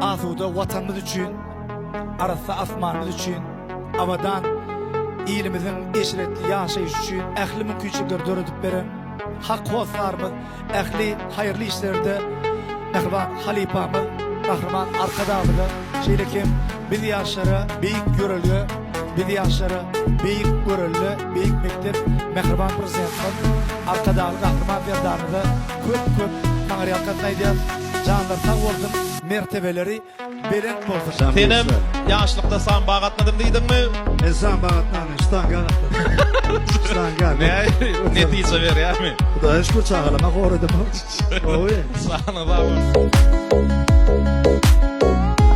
Asuda vatanımız üçün, arasa asmanımız üçün, avadan ilimizin eşretli yaşayış üçün ähli mümkinçilikler döredip beren hak hoslarımız, ähli hayırlı işlerde Mehriban halifamız, kahraman arkadağımızı şeylekim biz yaşları büyük görülü, biz yaşları büyük görülü, büyük mektep Mehriban prezidentimiz arkadağımız kahraman verdanımızı köp kanariyakatnaydı. Canlar sağ oldum, mertebeleri beren bolsun. Senem yaşlıkta san bağatmadım deydin mi? Sen bağıtlanın, ştanga. Ştanga. Ne diyse ver ya mi? Bu da eşkur çağılama korudu mu? Oy. Sana da var.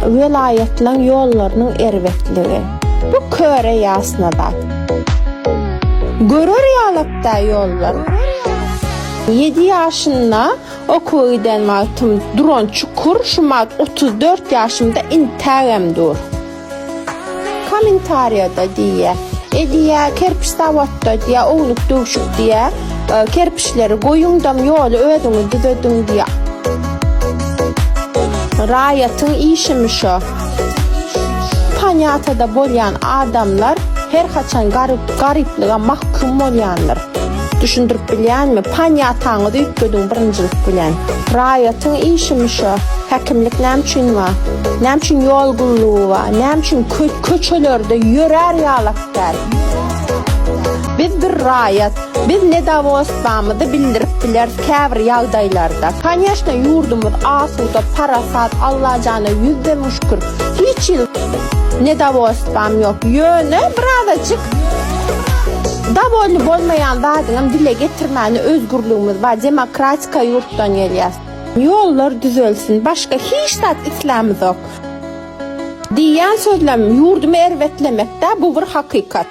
Vilayetlerin yollarının ervetliği. Bu köre yasına da. Görür yalıpta yollar. 7 yaşında okula giden vaxtım duran çukur, şu 34 yaşımda intagam dur. Komentariyada diye, diye kerpiç davatta diye, oğluk dövüşük diye, kerpiçleri koyundam yolu ödünü düzedin diye. Rayatın işimiş o. Panyatada bolyan adamlar her kaçan garipliğe mahkum olyanlar. Düşündürüp bilyen mi? Panyatağını da yükledin birincilik bilen. Rayatın işimiş o. Hekimlik nemçin var. Nemçin yol gulluğu var. Nemçin köçelerde yörer yalaklar. Biz bir rayat, biz ne davostamı da bildirip biler käbir yağdaylarda. Kanyashna yurdumuz asuda parasat Allah canı yüzde müşkür. Hiç yıl ne davostam yok. Yöne birazcık davollu bolmayan vaadinam dile getirmeni özgürlüğümüz var. Demokratika yurttan geliyor. Yollar düzelsin. Başka hiç tat İslam'ız yok. Diyen sözlem yurdumu ervetlemekte bu bir hakikat.